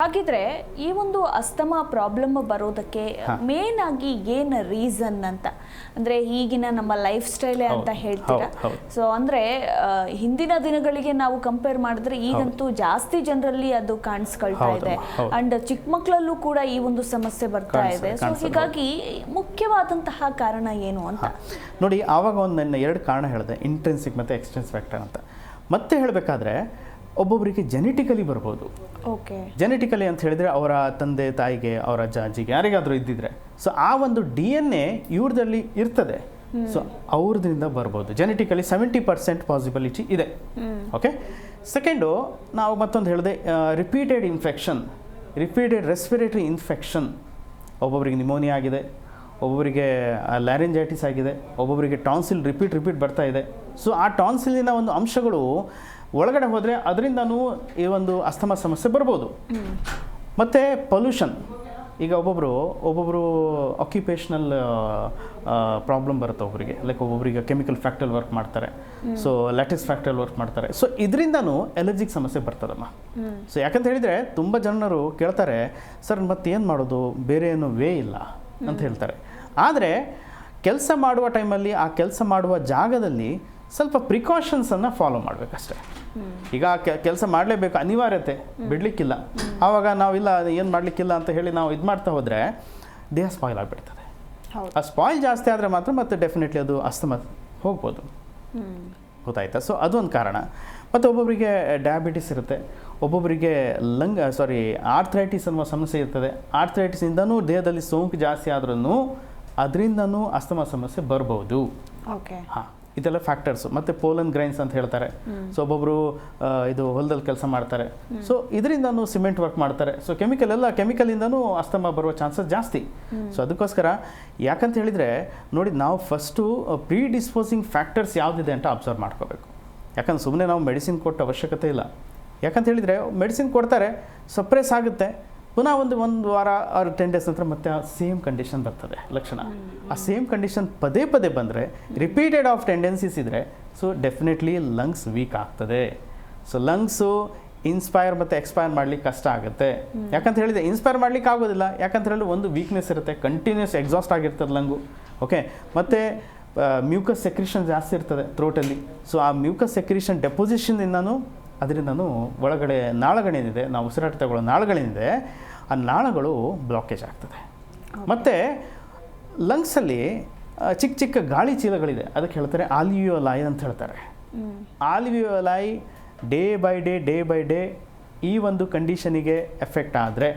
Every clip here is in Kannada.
ಹಾಗಿದ್ರೆ ಈ ಒಂದು ಅಸ್ತಮಾ ಪ್ರಾಬ್ಲಮ್ ಬರೋದಕ್ಕೆ ಮೇನ್ ಆಗಿ ಏನ್ ರೀಸನ್ ಅಂತ ಅಂದ್ರೆ ಈಗಿನ ನಮ್ಮ ಲೈಫ್ ಸ್ಟೈಲ್ ಅಂತ ಹೇಳ್ತೀರಾ? ಸೊ ಅಂದ್ರೆ ಹಿಂದಿನ ದಿನಗಳಿಗೆ ನಾವು ಕಂಪೇರ್ ಮಾಡಿದ್ರೆ ಈಗಂತೂ ಜಾಸ್ತಿ ಜನರಲ್ಲಿ ಅದು ಕಾಣಿಸ್ಕೊಳ್ತಾ ಇದೆ. ಅಂಡ್ ಚಿಕ್ಕ ಮಕ್ಕಳಲ್ಲೂ ಕೂಡ ಈ ಒಂದು ಸಮಸ್ಯೆ ಬರ್ತಾ ಇದೆ. ಸೊ ಹೀಗಾಗಿ ಮುಖ್ಯವಾದಂತಹ ಕಾರಣ ಏನು ಅಂತ ನೋಡಿ. ಆವಾಗ ಒಂದು ಎರಡು ಕಾರಣ ಹೇಳಿದೆ, ಇಂಟ್ರೆನ್ಸಿಕ್ ಮತ್ತು ಎಕ್ಸ್ಟ್ರೆನ್ಸ್ ಫ್ಯಾಕ್ಟರ್ ಅಂತ. ಮತ್ತೆ ಹೇಳಬೇಕಾದ್ರೆ ಒಬ್ಬೊಬ್ಬರಿಗೆ ಜೆನೆಟಿಕಲಿ ಬರ್ಬೋದು. ಜೆನೆಟಿಕಲಿ ಅಂತ ಹೇಳಿದರೆ ಅವರ ತಂದೆ ತಾಯಿಗೆ, ಅವರ ಅಜ್ಜ ಅಜ್ಜಿಗೆ ಯಾರಿಗಾದರೂ ಇದ್ದಿದ್ರೆ, ಸೊ ಆ ಒಂದು DNA ಇವ್ರದಲ್ಲಿ ಇರ್ತದೆ. ಸೊ ಅವ್ರದ್ರಿಂದ ಬರ್ಬೋದು. ಜೆನೆಟಿಕಲಿ 70% ಪಾಸಿಬಿಲಿಟಿ ಇದೆ. ಓಕೆ. ಸೆಕೆಂಡು, ನಾವು ಮತ್ತೊಂದು ಹೇಳಿದೆ, repeated infection, repeated respiratory infection. ಒಬ್ಬೊಬ್ಬರಿಗೆ ನಿಮೋನಿಯಾ ಆಗಿದೆ, ಒಬ್ಬೊಬ್ಬರಿಗೆ ಲ್ಯಾರಿಂಜೈಟಿಸ್ ಆಗಿದೆ, ಒಬ್ಬೊಬ್ಬರಿಗೆ ಟಾನ್ಸಿಲ್ ರಿಪೀಟ್ ಬರ್ತಾ ಇದೆ. ಸೊ ಆ ಟಾನ್ಸಿಲಿನ ಒಂದು ಅಂಶಗಳು ಒಳಗಡೆ ಹೋದರೆ ಅದರಿಂದನೂ ಈ ಒಂದು ಅಸ್ತಮಾ ಸಮಸ್ಯೆ ಬರ್ಬೋದು. ಮತ್ತು ಪೊಲ್ಯೂಷನ್. ಈಗ ಒಬ್ಬೊಬ್ಬರು ಆಕ್ಯುಪೇಷನಲ್ ಪ್ರಾಬ್ಲಮ್ ಬರುತ್ತೆ ಒಬ್ಬರಿಗೆ. ಲೈಕ್ ಒಬ್ಬೊಬ್ಬರಿಗೆ ಕೆಮಿಕಲ್ ಫ್ಯಾಕ್ಟ್ರಿಯಲ್ಲಿ ವರ್ಕ್ ಮಾಡ್ತಾರೆ, ಸೊ ಲ್ಯಾಟಿಸ್ ಫ್ಯಾಕ್ಟ್ರಿಯಲ್ಲಿ ವರ್ಕ್ ಮಾಡ್ತಾರೆ. ಸೊ ಇದರಿಂದನೂ ಎಲರ್ಜಿಕ್ ಸಮಸ್ಯೆ ಬರ್ತದಮ್ಮ. ಸೊ ಯಾಕಂತ ಹೇಳಿದರೆ ತುಂಬ ಜನರು ಕೇಳ್ತಾರೆ, ಸರ್ ಮತ್ತೇನು ಮಾಡೋದು, ಬೇರೆ ಏನು ವೇ ಇಲ್ಲ ಅಂತ ಹೇಳ್ತಾರೆ. ಆದರೆ ಕೆಲಸ ಮಾಡುವ ಟೈಮಲ್ಲಿ ಆ ಕೆಲಸ ಮಾಡುವ ಜಾಗದಲ್ಲಿ ಸ್ವಲ್ಪ ಪ್ರಿಕಾಷನ್ಸನ್ನು ಫಾಲೋ ಮಾಡಬೇಕಷ್ಟೆ. ಈಗ ಕೆಲಸ ಮಾಡಲೇಬೇಕು, ಅನಿವಾರ್ಯತೆ, ಬಿಡಲಿಕ್ಕಿಲ್ಲ. ಆವಾಗ ನಾವಿಲ್ಲ ಏನು ಮಾಡಲಿಕ್ಕಿಲ್ಲ ಅಂತ ಹೇಳಿ ನಾವು ಇದು ಮಾಡ್ತಾ ಹೋದರೆ ದೇಹ ಸ್ಪಾಯ್ಲ್ ಆಗಿಬಿಡ್ತದೆ. ಆ ಸ್ಪಾಯ್ಲ್ ಜಾಸ್ತಿ ಆದರೆ ಮಾತ್ರ ಮತ್ತೆ ಡೆಫಿನೆಟ್ಲಿ ಅದು ಅಸ್ತಮಾ ಹೋಗ್ಬೋದು. ಗೊತ್ತಾಯ್ತಾ? ಸೊ ಅದೊಂದು ಕಾರಣ. ಮತ್ತು ಒಬ್ಬೊಬ್ಬರಿಗೆ ಡಯಾಬಿಟಿಸ್ ಇರುತ್ತೆ, ಒಬ್ಬೊಬ್ಬರಿಗೆ ಆರ್ಥ್ರೈಟಿಸ್ ಅನ್ನುವ ಸಮಸ್ಯೆ ಇರ್ತದೆ. ಆರ್ಥ್ರೈಟಿಸಿಂದನೂ ದೇಹದಲ್ಲಿ ಸೋಂಕು ಜಾಸ್ತಿ ಆದ್ರೂ ಅದರಿಂದನೂ ಅಸ್ತಮಾ ಸಮಸ್ಯೆ ಬರ್ಬೋದು. ಹಾಂ, ಇದೆಲ್ಲ ಫ್ಯಾಕ್ಟರ್ಸು. ಮತ್ತು ಪೋಲನ್ ಗ್ರೈನ್ಸ್ ಅಂತ ಹೇಳ್ತಾರೆ. ಸೊ ಒಬ್ಬೊಬ್ಬರು ಇದು ಹೊಲದಲ್ಲಿ ಕೆಲಸ ಮಾಡ್ತಾರೆ, ಸೊ ಇದರಿಂದನೂ ಸಿಮೆಂಟ್ ವರ್ಕ್ ಮಾಡ್ತಾರೆ. ಸೊ ಕೆಮಿಕಲಿಂದನೂ ಅಸ್ತಮಾ ಬರುವ ಚಾನ್ಸಸ್ ಜಾಸ್ತಿ. ಸೊ ಅದಕ್ಕೋಸ್ಕರ ಯಾಕಂತ ಹೇಳಿದರೆ ನೋಡಿ, ನಾವು ಫಸ್ಟು ಪ್ರೀ ಡಿಸ್ಪೋಸಿಂಗ್ ಫ್ಯಾಕ್ಟರ್ಸ್ ಯಾವುದಿದೆ ಅಂತ ಅಬ್ಸರ್ವ್ ಮಾಡ್ಕೋಬೇಕು. ಯಾಕಂದ್ರೆ ಸುಮ್ಮನೆ ನಾವು ಮೆಡಿಸಿನ್ ಕೊಟ್ಟ ಅವಶ್ಯಕತೆ ಇಲ್ಲ. ಯಾಕಂತ ಹೇಳಿದರೆ ಮೆಡಿಸಿನ್ ಕೊಡ್ತಾರೆ, ಸಪ್ರೆಸ್ ಆಗುತ್ತೆ, ಪುನಃ ಒಂದು ವಾರ ಆರ್ 10 ಡೇಸ್ ನಂತರ ಮತ್ತೆ ಆ ಸೇಮ್ ಕಂಡೀಷನ್ ಬರ್ತದೆ ಲಕ್ಷಣ. ಆ ಸೇಮ್ ಕಂಡೀಷನ್ ಪದೇ ಬಂದರೆ, ರಿಪೀಟೆಡ್ ಆಫ್ ಟೆಂಡೆನ್ಸೀಸ್ ಇದ್ದರೆ, ಸೊ ಡೆಫಿನೆಟ್ಲಿ ಲಂಗ್ಸ್ ವೀಕ್ ಆಗ್ತದೆ. ಸೊ ಲಂಗ್ಸು ಇನ್ಸ್ಪೈರ್ ಮತ್ತು ಎಕ್ಸ್ಪೈರ್ ಮಾಡ್ಲಿಕ್ಕೆ ಕಷ್ಟ ಆಗುತ್ತೆ. ಯಾಕಂತ ಹೇಳಿದರೆ ಇನ್ಸ್ಪೈರ್ ಮಾಡ್ಲಿಕ್ಕೆ ಆಗೋದಿಲ್ಲ. ಯಾಕಂತ ಹೇಳಿದ್ರೆ ಒಂದು ವೀಕ್ನೆಸ್ ಇರುತ್ತೆ, ಕಂಟಿನ್ಯೂಸ್ ಎಕ್ಸಾಸ್ಟ್ ಆಗಿರ್ತದೆ ಲಂಗು. ಓಕೆ. ಮತ್ತು ಮ್ಯೂಕಸ್ ಸೆಕ್ರಿಷನ್ ಜಾಸ್ತಿ ಇರ್ತದೆ ಥ್ರೋಟಲ್ಲಿ. ಸೊ ಆ ಮ್ಯೂಕಸ್ ಸೆಕ್ರಿಷನ್ ಡೆಪೋಸಿಷನ್ನಿಂದನೂ ಅದರಿಂದನೂ ಒಳಗಡೆ ನಾಳಗಳೇನಿದೆ, ನಾವು ಉಸಿರಾಟ ತಗೊಳ್ಳೋ ನಾಳಗಳೇನಿದೆ, ಆ ನಾಳಗಳು ಬ್ಲಾಕೇಜ್ ಆಗ್ತದೆ. ಮತ್ತು ಲಂಗ್ಸಲ್ಲಿ ಚಿಕ್ಕ ಚಿಕ್ಕ ಗಾಳಿ ಚೀಲಗಳಿದೆ, ಅದಕ್ಕೆ ಹೇಳ್ತಾರೆ ಆಲ್ವಿಯೋಲಾಯ್ ಅಂತ ಹೇಳ್ತಾರೆ. ಆಲ್ವಿಯೋಲಾಯ್ ಡೇ ಬೈ ಡೇ ಈ ಒಂದು ಕಂಡೀಷನಿಗೆ ಎಫೆಕ್ಟ್ ಆದರೆ,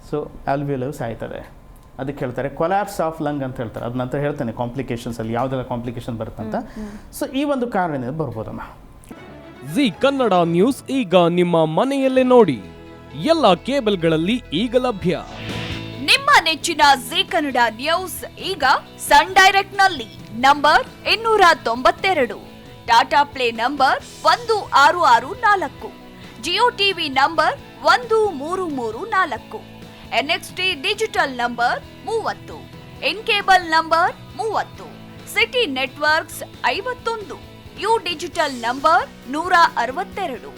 ಸೊ ಆಲ್ವಿಯೋಲಾಯ್ ಸಾಯ್ತದೆ. ಅದಕ್ಕೆ ಹೇಳ್ತಾರೆ ಕೊಲ್ಯಾಪ್ಸ್ ಆಫ್ ಲಂಗ್ ಅಂತ ಹೇಳ್ತಾರೆ. ಅದ ನಂತರ ಹೇಳ್ತಾನೆ ಕಾಂಪ್ಲಿಕೇಶನ್ಸಲ್ಲಿ ಯಾವುದೆಲ್ಲ ಕಾಂಪ್ಲಿಕೇಶನ್ ಬರುತ್ತಂತ. ಸೊ ಈ ಒಂದು ಕಾರಣದಿಂದ ಬರ್ಬೋದಮ್ಮ. ಜಿ ಕನ್ನಡ ನ್ಯೂಸ್ ಈಗ ನಿಮ್ಮ ಮನೆಯಲ್ಲೇ ನೋಡಿ. ಎಲ್ಲ ಕೇಬಲ್ಗಳಲ್ಲಿ ಈಗ ಲಭ್ಯ. ನಿಮ್ಮ ನೆಚ್ಚಿನ ಜಿ ಕನ್ನಡ ನ್ಯೂಸ್ ಈಗ ಸನ್ ಡೈರೆಕ್ಟ್ ನಲ್ಲಿ number 292, Tata play number 1664, Jio TV number 1334, NXT digital number 30, in cable number 30, city networks 51, U digital number 162,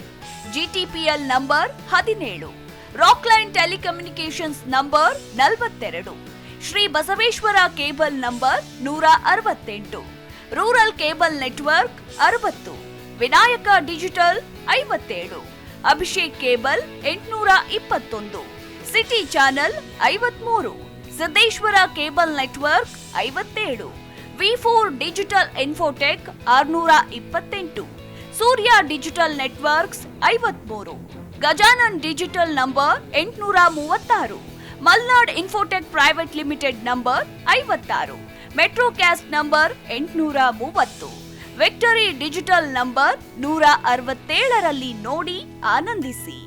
GTPL number 17, Rockline telecommunications number 42, Shri Basaveshwara cable number 168, rural cable network 60, Vinayaka digital 57, Abhishek cable 821, city channel 53, Siddeshwara cable network 57, V4 digital Infotech 628, Surya digital networks 53, Gajanan digital number 836, Malnad Infotech private limited number 56, Metrocast number 830, victory digital number 167ರಲ್ಲಿ ನೋಡಿ ಆನಂದಿಸಿ.